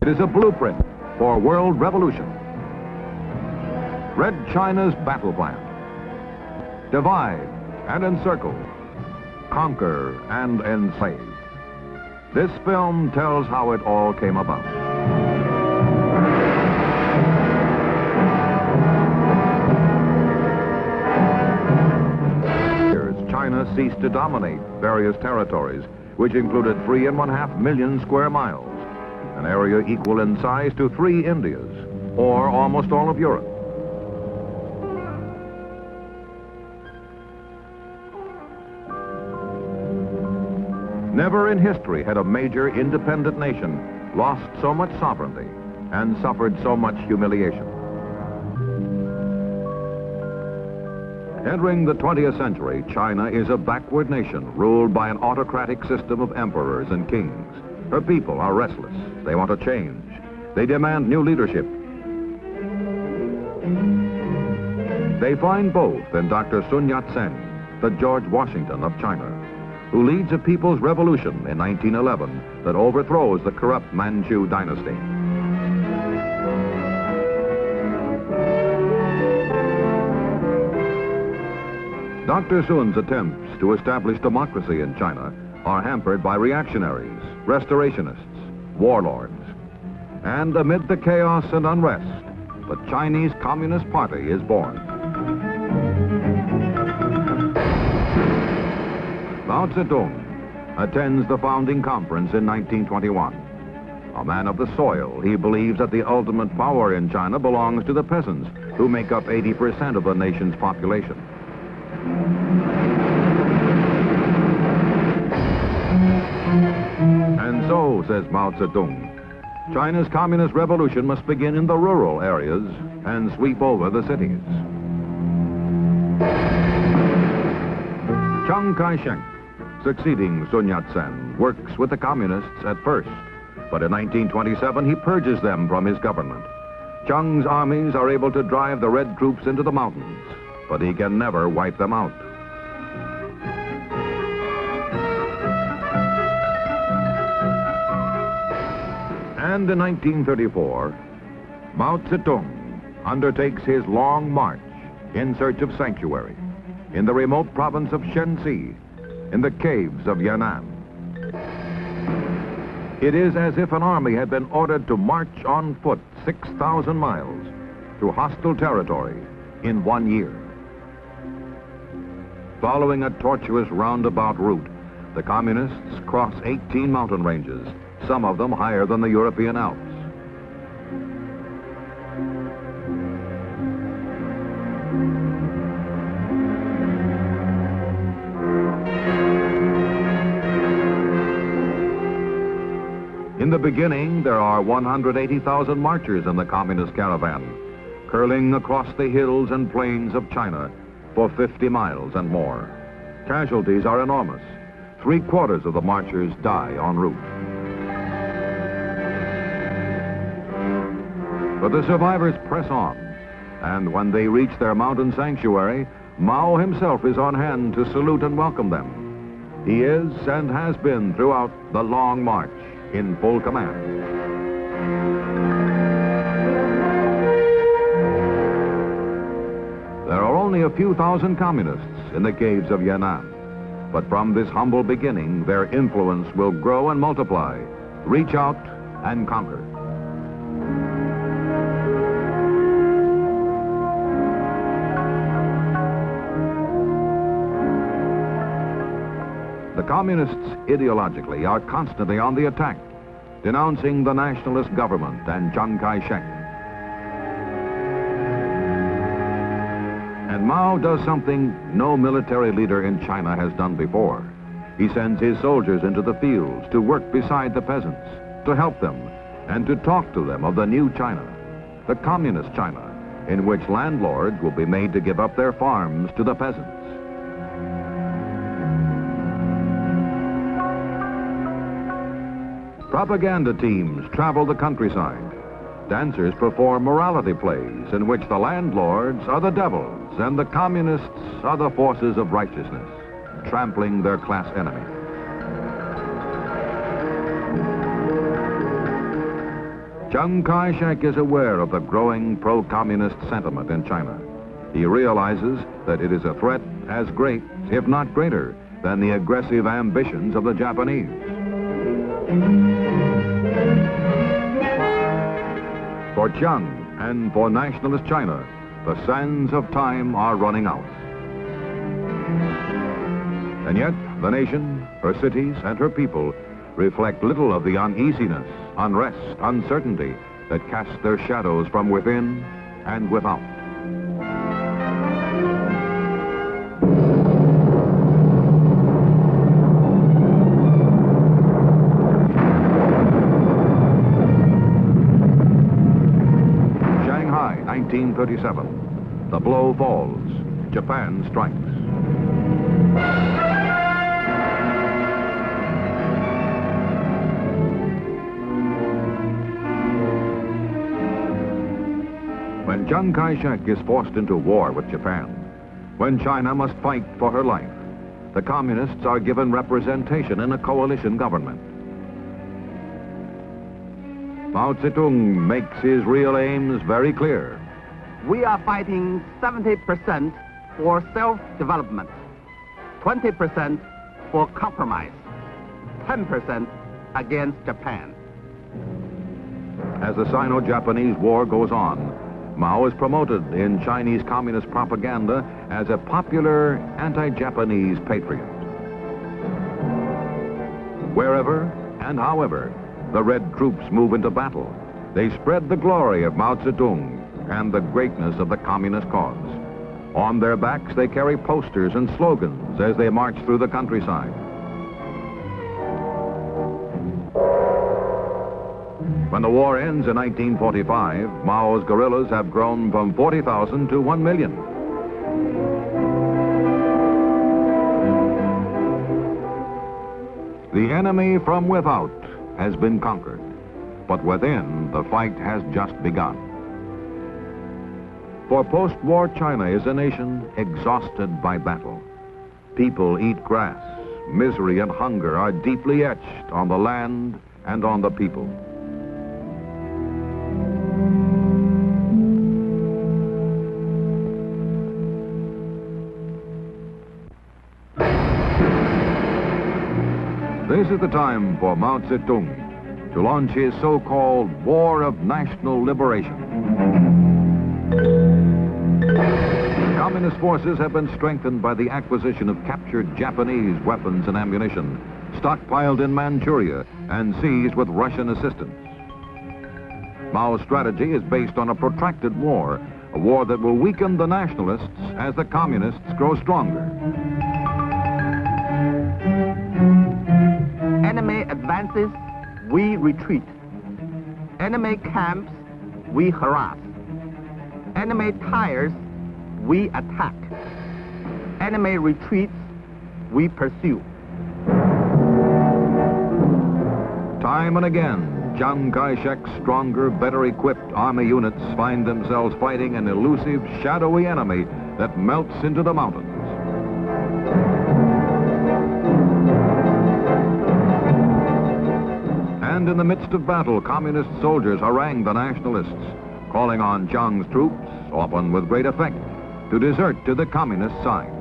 It is a blueprint for world revolution. Red China's battle plan. Divide and encircle. Conquer and enslave. This film tells how it all came about. China ceased to dominate various territories, which included 3.5 million square miles, an area equal in size to 3 Indias, or almost all of Europe. Never in history had a major independent nation lost so much sovereignty and suffered so much humiliation. Entering the 20th century, China is a backward nation ruled by an autocratic system of emperors and kings. Her people are restless. They want to change. They demand new leadership. They find both in Dr. Sun Yat-sen, the George Washington of China, who leads a people's revolution in 1911 that overthrows the corrupt Manchu dynasty. Dr. Sun's attempts to establish democracy in China are hampered by reactionaries, restorationists, warlords. And amid the chaos and unrest, the Chinese Communist Party is born. Mao Zedong attends the founding conference in 1921. A man of the soil, he believes that the ultimate power in China belongs to the peasants, who make up 80% of the nation's population. And so, says Mao Zedong, China's communist revolution must begin in the rural areas and sweep over the cities. Chiang Kai-shek, succeeding Sun Yat-sen, works with the communists at first, but in 1927 he purges them from his government. Chiang's armies are able to drive the red troops into the mountains, but he can never wipe them out. And in 1934, Mao Zedong undertakes his long march in search of sanctuary in the remote province of Shenxi, in the caves of Yan'an. It is as if an army had been ordered to march on foot 6,000 miles through hostile territory in 1 year. Following a tortuous roundabout route, the communists cross 18 mountain ranges, some of them higher than the European Alps. In the beginning, there are 180,000 marchers in the communist caravan, curling across the hills and plains of China for 50 miles and more. Casualties are enormous. 3/4 of the marchers die en route. But the survivors press on, and when they reach their mountain sanctuary, Mao himself is on hand to salute and welcome them. He is and has been throughout the long march in full command. There are only a few thousand communists in the caves of Yan'an, but from this humble beginning, their influence will grow and multiply, reach out and conquer. The communists ideologically are constantly on the attack, denouncing the nationalist government and Chiang Kai-shek. And Mao does something no military leader in China has done before. He sends his soldiers into the fields to work beside the peasants, to help them, and to talk to them of the new China, the communist China, in which landlords will be made to give up their farms to the peasants. Propaganda teams travel the countryside. Dancers perform morality plays in which the landlords are the devils and the communists are the forces of righteousness, trampling their class enemy. Chiang Kai-shek is aware of the growing pro-communist sentiment in China. He realizes that it is a threat as great, if not greater, than the aggressive ambitions of the Japanese. For Chiang and for nationalist China, the sands of time are running out. And yet, the nation, her cities, and her people reflect little of the uneasiness, unrest, uncertainty that cast their shadows from within and without. Shanghai, 1937. The blow falls. Japan strikes. When Chiang Kai-shek is forced into war with Japan, when China must fight for her life, the communists are given representation in a coalition government. Mao Zedong makes his real aims very clear. We are fighting 70% for self-development, 20% for compromise, 10% against Japan. As the Sino-Japanese War goes on, Mao is promoted in Chinese communist propaganda as a popular anti-Japanese patriot. Wherever and however the Red troops move into battle, they spread the glory of Mao Zedong and the greatness of the communist cause. On their backs, they carry posters and slogans as they march through the countryside. When the war ends in 1945, Mao's guerrillas have grown from 40,000 to 1 million. The enemy from without has been conquered, but within, the fight has just begun. For post-war China is a nation exhausted by battle. People eat grass. Misery and hunger are deeply etched on the land and on the people. This is the time for Mao Zedong to launch his so-called War of National Liberation. Communist forces have been strengthened by the acquisition of captured Japanese weapons and ammunition, stockpiled in Manchuria and seized with Russian assistance. Mao's strategy is based on a protracted war, a war that will weaken the nationalists as the communists grow stronger. Enemy advances, we retreat. Enemy camps, we harass. Enemy tires, we attack. Enemy retreats, we pursue. Time and again, Chiang Kai-shek's stronger, better equipped army units find themselves fighting an elusive, shadowy enemy that melts into the mountains. And in the midst of battle, communist soldiers harangue the nationalists, calling on Chiang's troops, often with great effect, to desert to the communist side.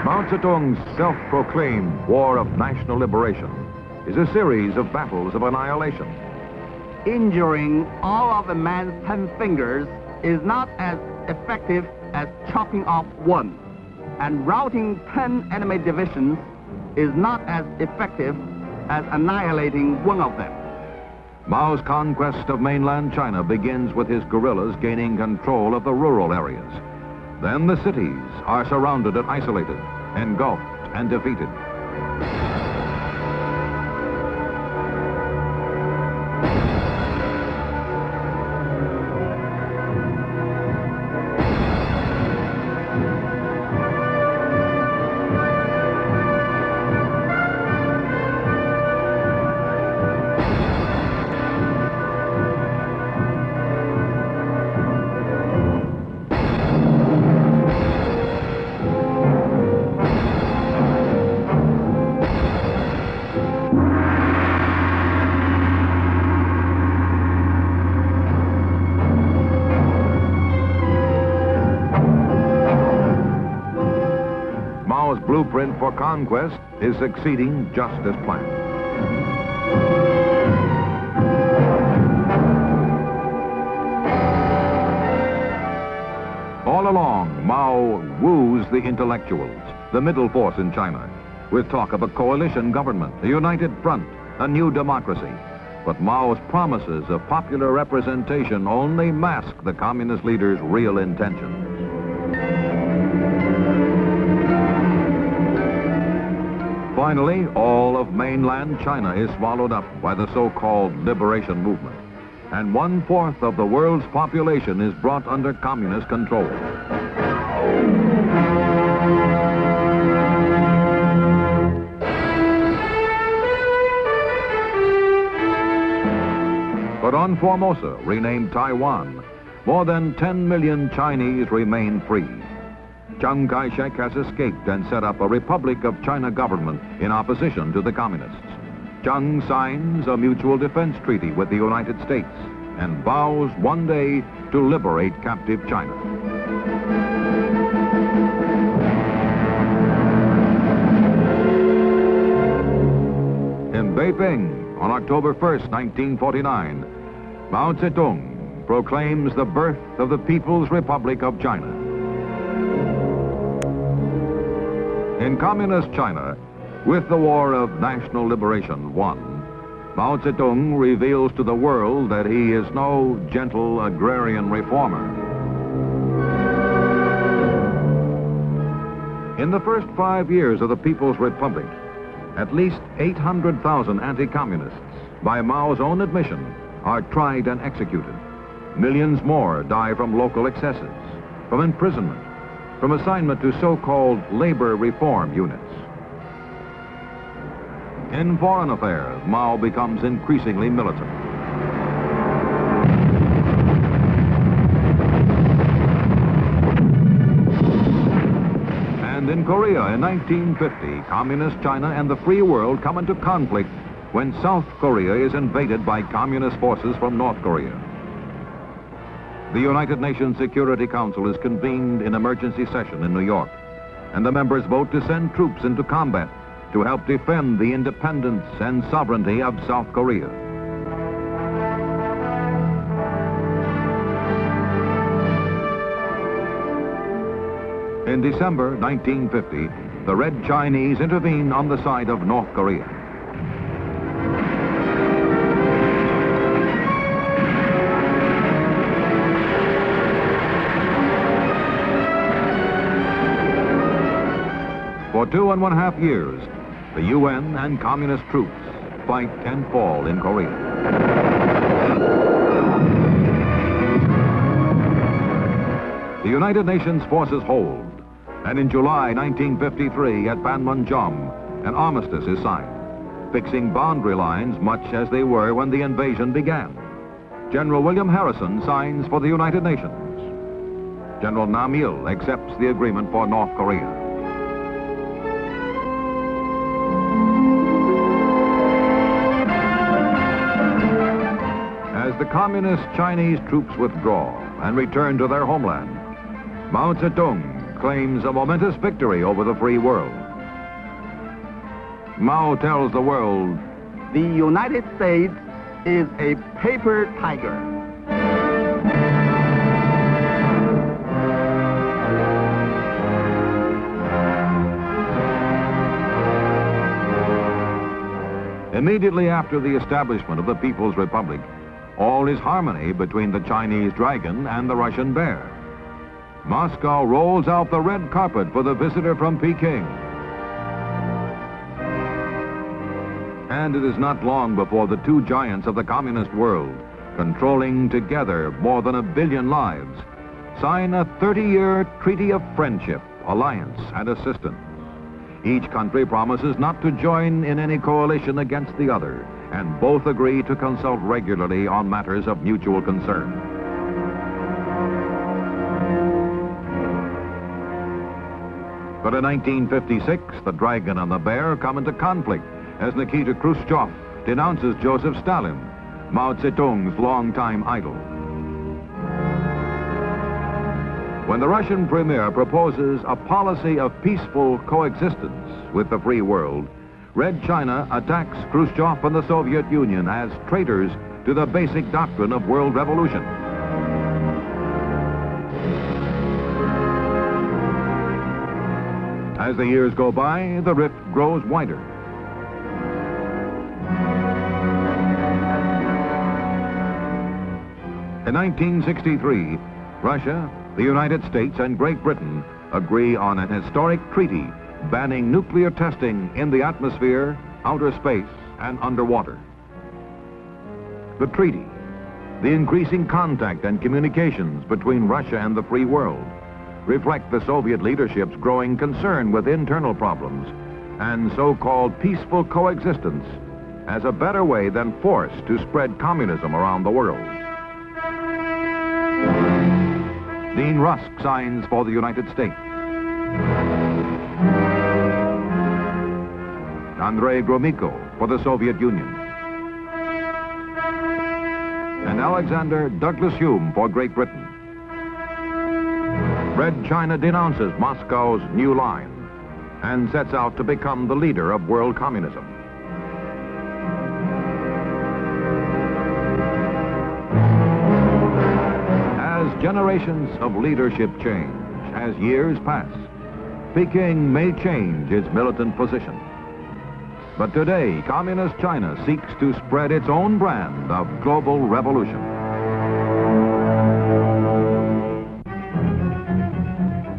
Mao Zedong's self-proclaimed War of National Liberation is a series of battles of annihilation. Injuring all of a man's 10 fingers is not as effective as chopping off one, and routing 10 enemy divisions is not as effective as annihilating one of them. Mao's conquest of mainland China begins with his guerrillas gaining control of the rural areas. Then the cities are surrounded and isolated, engulfed and defeated. blueprint for conquest is succeeding just as planned. All along, Mao woos the intellectuals, the middle force in China, with talk of a coalition government, a united front, a new democracy. But Mao's promises of popular representation only mask the communist leader's real intentions. Finally, all of mainland China is swallowed up by the so-called liberation movement, and 1/4 of the world's population is brought under communist control. But on Formosa, renamed Taiwan, more than 10 million Chinese remain free. Chiang Kai-shek has escaped and set up a Republic of China government in opposition to the communists. Chiang signs a mutual defense treaty with the United States and vows one day to liberate captive China. In Beiping, on October 1st, 1949, Mao Zedong proclaims the birth of the People's Republic of China. In communist China, with the War of National Liberation won, Mao Zedong reveals to the world that he is no gentle agrarian reformer. In the first 5 years of the People's Republic, at least 800,000 anti-communists, by Mao's own admission, are tried and executed. Millions more die from local excesses, from imprisonment, from assignment to so-called labor reform units. In foreign affairs, Mao becomes increasingly militant. And in Korea in 1950, Communist China and the free world come into conflict when South Korea is invaded by communist forces from North Korea. The United Nations Security Council is convened in emergency session in New York, and the members vote to send troops into combat to help defend the independence and sovereignty of South Korea. In December 1950, the Red Chinese intervene on the side of North Korea. For 2.5 years, the UN and communist troops fight and fall in Korea. The United Nations forces hold, and in July 1953 at Panmunjom, an armistice is signed, fixing boundary lines much as they were when the invasion began. General William Harrison signs for the United Nations. General Nam Il accepts the agreement for North Korea. As the communist Chinese troops withdraw and return to their homeland, Mao Zedong claims a momentous victory over the free world. Mao tells the world, "The United States is a paper tiger." Immediately after the establishment of the People's Republic, all is harmony between the Chinese dragon and the Russian bear. Moscow rolls out the red carpet for the visitor from Peking. And it is not long before the two giants of the communist world, controlling together more than 1 billion lives, sign a 30-year treaty of friendship, alliance, and assistance. Each country promises not to join in any coalition against the other, and both agree to consult regularly on matters of mutual concern. But in 1956, the dragon and the bear come into conflict as Nikita Khrushchev denounces Joseph Stalin, Mao Zedong's longtime idol. When the Russian premier proposes a policy of peaceful coexistence with the free world, Red China attacks Khrushchev and the Soviet Union as traitors to the basic doctrine of world revolution. As the years go by, the rift grows wider. In 1963, Russia, the United States, and Great Britain agree on an historic treaty banning nuclear testing in the atmosphere, outer space, and underwater. The treaty, the increasing contact and communications between Russia and the free world, reflect the Soviet leadership's growing concern with internal problems and so-called peaceful coexistence as a better way than force to spread communism around the world. Dean Rusk signs for the United States. Andrei Gromyko for the Soviet Union. And Alexander Douglas Hume for Great Britain. Red China denounces Moscow's new line and sets out to become the leader of world communism. As generations of leadership change, as years pass, Peking may change its militant position. But today, Communist China seeks to spread its own brand of global revolution.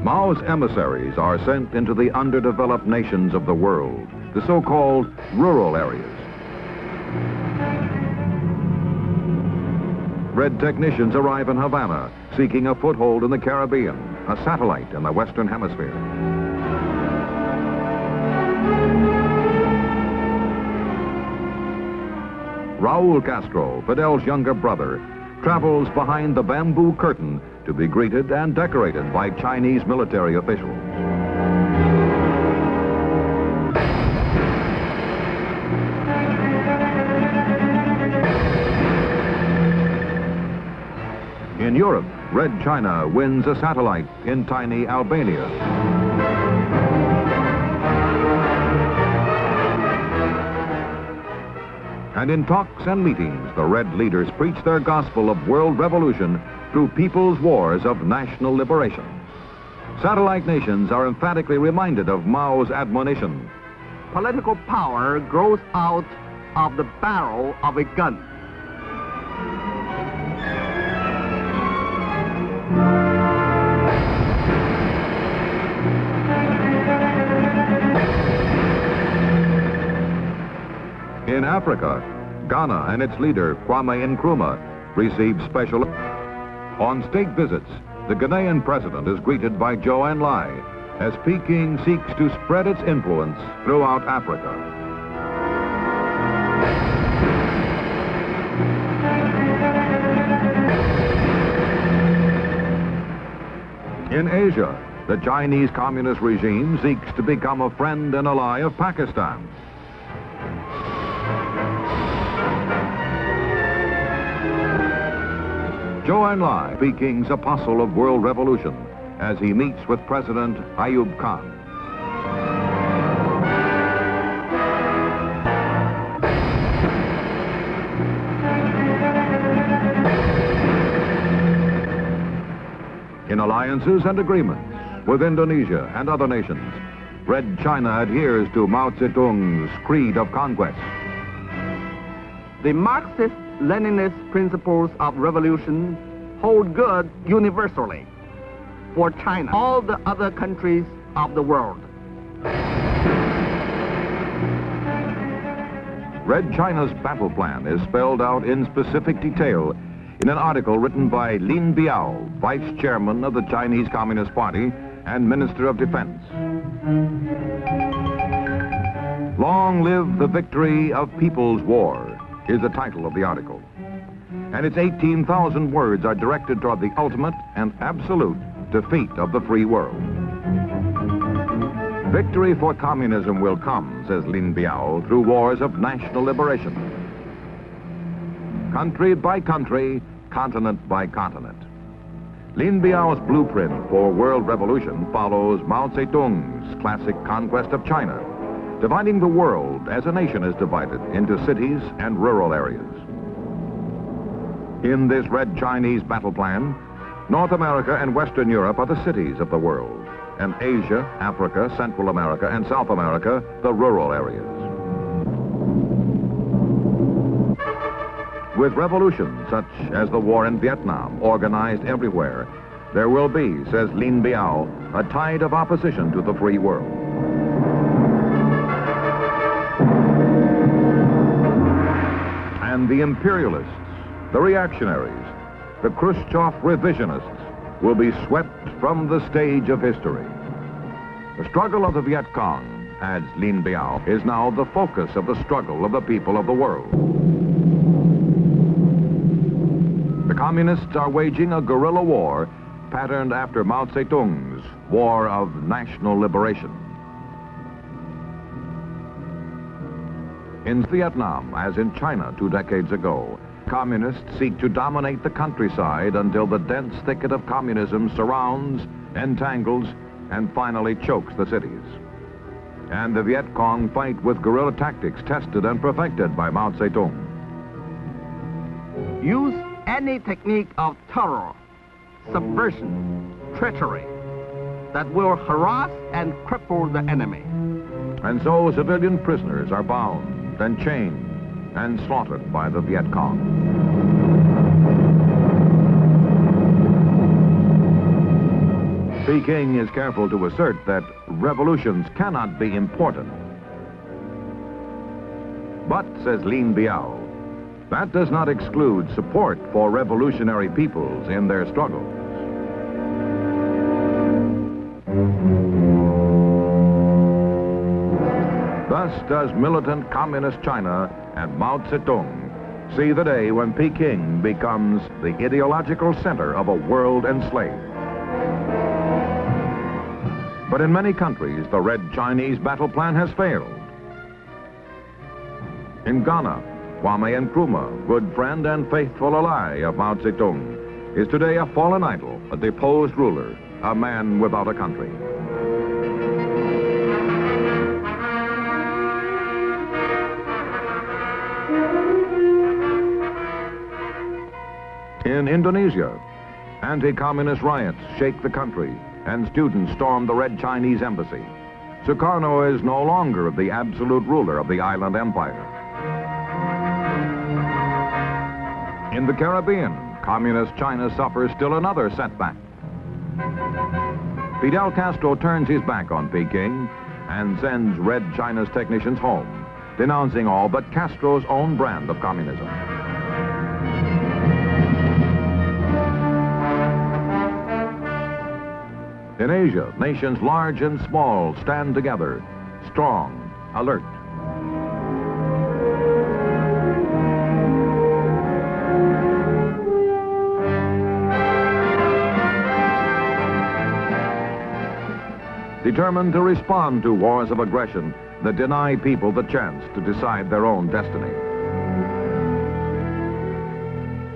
Mao's emissaries are sent into the underdeveloped nations of the world, the so-called rural areas. Red technicians arrive in Havana, seeking a foothold in the Caribbean, a satellite in the Western Hemisphere. Raul Castro, Fidel's younger brother, travels behind the bamboo curtain to be greeted and decorated by Chinese military officials. In Europe, Red China wins a satellite in tiny Albania. And in talks and meetings, the Red leaders preach their gospel of world revolution through people's wars of national liberation. Satellite nations are emphatically reminded of Mao's admonition. Political power grows out of the barrel of a gun. In Africa, Ghana and its leader, Kwame Nkrumah, received special... On state visits, the Ghanaian president is greeted by Zhou Enlai as Peking seeks to spread its influence throughout Africa. In Asia, the Chinese Communist regime seeks to become a friend and ally of Pakistan. Zhou Enlai, Peking's apostle of world revolution, as he meets with President Ayub Khan. In alliances and agreements with Indonesia and other nations, Red China adheres to Mao Zedong's creed of conquest. The Marxist-Leninist principles of revolution hold good universally for China, all the other countries of the world. Red China's battle plan is spelled out in specific detail in an article written by Lin Biao, Vice Chairman of the Chinese Communist Party and Minister of Defense. Long live the victory of People's War is the title of the article. And its 18,000 words are directed toward the ultimate and absolute defeat of the free world. Victory for communism will come, says Lin Biao, through wars of national liberation. Country by country, continent by continent. Lin Biao's blueprint for world revolution follows Mao Zedong's classic conquest of China, dividing the world as a nation is divided into cities and rural areas. In this Red Chinese battle plan, North America and Western Europe are the cities of the world, and Asia, Africa, Central America, and South America, the rural areas. With revolutions such as the war in Vietnam organized everywhere, there will be, says Lin Biao, a tide of opposition to the free world. And the imperialists, the reactionaries, the Khrushchev revisionists will be swept from the stage of history. The struggle of the Viet Cong, adds Lin Biao, is now the focus of the struggle of the people of the world. The communists are waging a guerrilla war patterned after Mao Zedong's War of National Liberation. In Vietnam, as in China 2 decades ago, communists seek to dominate the countryside until the dense thicket of communism surrounds, entangles, and finally chokes the cities. And the Viet Cong fight with guerrilla tactics tested and perfected by Mao Zedong. Use any technique of terror, subversion, treachery that will harass and cripple the enemy. And so civilian prisoners are bound and chained and slaughtered by the Viet Cong. Peking is careful to assert that revolutions cannot be important. But, says Lin Biao, that does not exclude support for revolutionary peoples in their struggles. Thus does militant communist China and Mao Zedong see the day when Peking becomes the ideological center of a world enslaved. But in many countries, the Red Chinese battle plan has failed. In Ghana, Kwame Nkrumah, good friend and faithful ally of Mao Zedong, is today a fallen idol, a deposed ruler, a man without a country. In Indonesia, anti-communist riots shake the country, and students storm the Red Chinese embassy. Sukarno is no longer the absolute ruler of the island empire. In the Caribbean, communist China suffers still another setback. Fidel Castro turns his back on Peking and sends Red China's technicians home, denouncing all but Castro's own brand of communism. In Asia, nations large and small stand together, strong, alert. Determined to respond to wars of aggression that deny people the chance to decide their own destiny.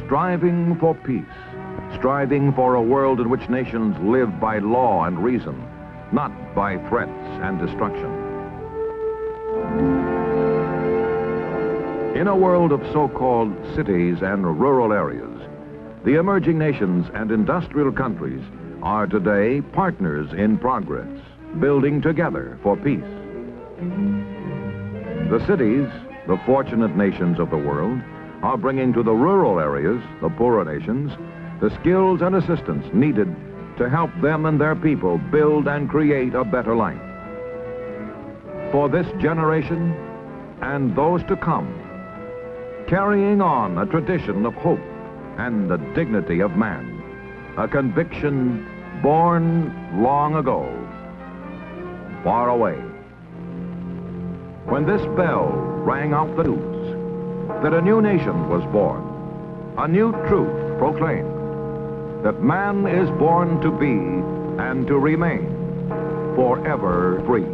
Striving for peace, striving for a world in which nations live by law and reason, not by threats and destruction. In a world of so-called cities and rural areas, the emerging nations and industrial countries are today partners in progress, building together for peace. The cities, the fortunate nations of the world, are bringing to the rural areas, the poorer nations, the skills and assistance needed to help them and their people build and create a better life. For this generation and those to come, carrying on a tradition of hope and the dignity of man, a conviction born long ago, far away. When this bell rang out the news that a new nation was born, a new truth proclaimed, that man is born to be and to remain forever free.